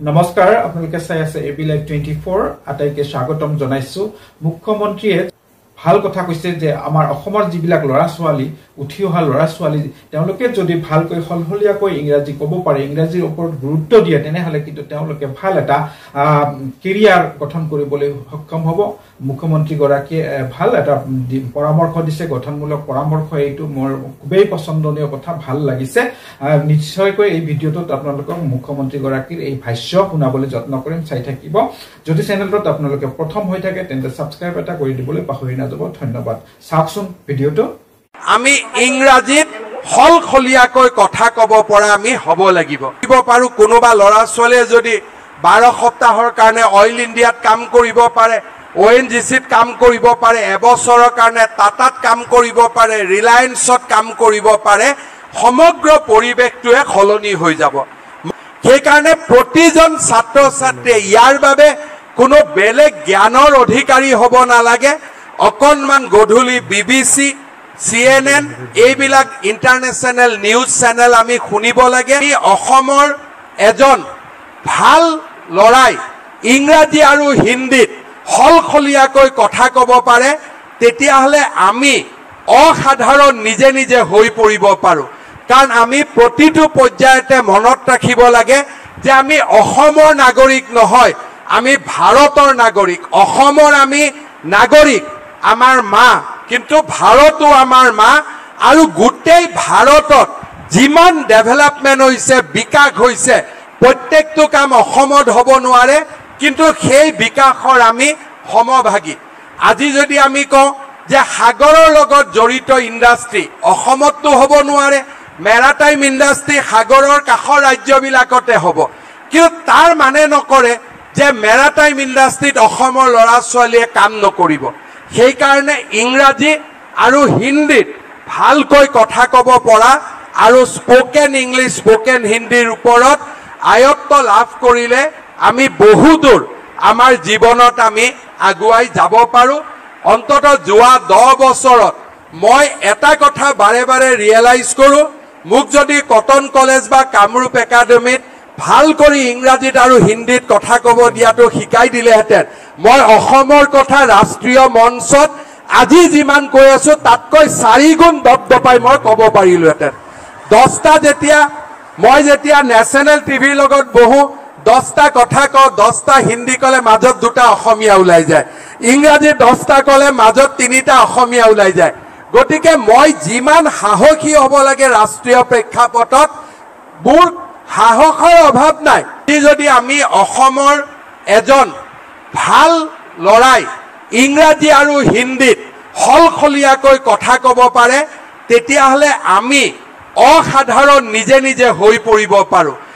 নমস্কাৰ আপোনালোকে চাই আছে এবি লাইভ 24 আটাইকে স্বাগতম জনাইছো মুখ্যমন্ত্ৰীয়ে ভাল কথা কৈছে যে আমাৰ অসমৰ যিবিলাক লৰা ছোৱালী উঠি অহা লৰা ছোৱালী তেওঁলোকে যদি ভালকৈ হলহলিয়াকৈ ইংৰাজী ক'ব পাৰে ইংৰাজীৰ ওপৰত গুৰুত্ব দিয়ে তেনেহলে কিন্তু তেওঁলোকে ভাল এটা কেৰিয়াৰ গঠন কৰিবলৈ সক্ষম হ'ব মুখ্যমন্ত্ৰী গৰাকীয়ে ভাল এটা পৰামৰ্শ দিছে গঠনমূলক পৰামৰ্শ এইটো মোৰ খুবেই পছন্দনীয় কথা ভাল লাগিছে নিশ্চয়কৈ এই ভিডিঅটোত আপোনালোকক মুখ্যমন্ত্ৰী গৰাকীৰ এই ভাষ্য শুনাবলৈ যত্ন কৰিম চাই থাকিব যদি চেনেলটোত আপোনালোকে প্ৰথম হৈ থাকে তেন্তে সাবস্ক্ৰাইব এটা কৰি দিবলৈ পাহৰি নাযাব ধন্যবাদ চাওকচোন ভিডিঅটো আমি ইংৰাজীত হলখলিয়াকৈ কথা ক'ব পৰা আমি হ'ব লাগিব কিব পাৰো কোনোবা লৰা ছোৱালীয়ে যদি 12 সপ্তাহৰ কাৰণে অইল ইণ্ডিয়াত কাম কৰিব পাৰে ONGCত কাম কৰিব পাৰে এবছৰৰ কাৰণে টাটাত কাম কৰিব পাৰে ৰিলায়েন্সত কাম কৰিব পাৰে সমগ্ৰ পৰিৱেশটোৱে খলনি হৈ যাব সেই কাৰণে প্ৰতিজন ছাত্ৰ ছাত্ৰী ইয়াৰ বাবে কোনো বেলেগ জ্ঞানৰ অধিকাৰী হ'ব নালাগে অকনমান গধুলি BBC CNN এইবিলাক ইন্টাৰনেশ্যনেল নিউজ চেনেল আমি শুনিব লাগে অসমৰ এজন ভাল লৰাই ইংৰাজী আৰু হিন্দীত হলখলিয়াকৈ কথা ক'ব পাৰে তেতিয়াহলে আমি অসাধাৰণ নিজে নিজে হৈ পৰিব পাৰো কাৰণ আমি প্ৰতিটো পৰ্যায়তে মনত ৰাখিব লাগে যে আমি অসমৰ নাগৰিক নহয় আমি ভাৰতৰ নাগৰিক অসমৰ আমি নাগৰিক আমাৰ মা কিন্তু ভাৰতো আমাৰ মা আৰু গোটেই ভাৰতত যিমান ডেভেলপমেন্ট হৈছে বিকাশ হৈছে প্ৰত্যেকটো কাম অসমত হ'ব নোৱাৰে কিন্তু সেই বিকাশৰ আমি সমভাগী আজি যদি আমি কওঁ যে সাগৰৰ লগত জড়িত ইণ্ডাষ্ট্ৰি অসমততো হ'ব নোৱাৰে মেৰাটাইম ইণ্ডাষ্ট্ৰি সাগৰৰ কাষৰ ৰাজ্যবিলাকতে হ'ব কিন্তু তাৰ মানে নকৰে যে মেৰাটাইম ইণ্ডাষ্ট্ৰিত অসমৰ ল'ৰা ছোৱালীয়ে কাম নকৰিব সেই কাৰণে ইংৰাজী আৰু হিন্দীত ভালকৈ কথা ক'ব পৰা আৰু স্পোকেন ইংলিছ স্পোকেন হিন্দীৰ ওপৰত আয়ত্ত লাভ কৰিলে আমি বহু দূৰ আমাৰ জীৱনত আমি আগুৱাই যাব পাৰো অন্তত যোৱা 10 বছৰত মই এটা কথা বাৰে বাৰে ৰিয়েলাইজ কৰো মোক যদি কটন কলেজ বা কামৰূপ একাডেমীত ভাল কৰি ইংৰাজীত আৰু হিন্দীত কথা ক'ব দিয়াটো শিকাই দিলেহেঁতেন মই অসমৰ কথা ৰাষ্ট্ৰীয় মঞ্চত আজি যিমান কৈ আছো তাতকৈ 4 গুণ দপদপাই মই ক'ব পাৰিলোহেঁতেন 10টা যেতিয়া নেশ্যনেল টিভিৰ লগত বহু 10টা কথা কওঁ 10টা হিন্দী ক'লে মাজত 2টা অসমীয়া ওলাই যায় ইংৰাজী 10টা ক'লে মাজত 3টা অসমীয়া ওলাই যায় গতিকে মই যিমান সাহসী হ'ব লাগে ৰাষ্ট্ৰীয় প্ৰেক্ষাপটত মোৰ সাহসৰ অভাৱ নাই যদি আমি অসমৰ এজন ভাল লৰাই ইংৰাজী আৰু হিন্দীত হলখলিয়াকৈ কথা ক'ব পাৰে তেতিয়াহলে আমি অসাধাৰণ নিজে নিজে হৈ পৰিব পাৰো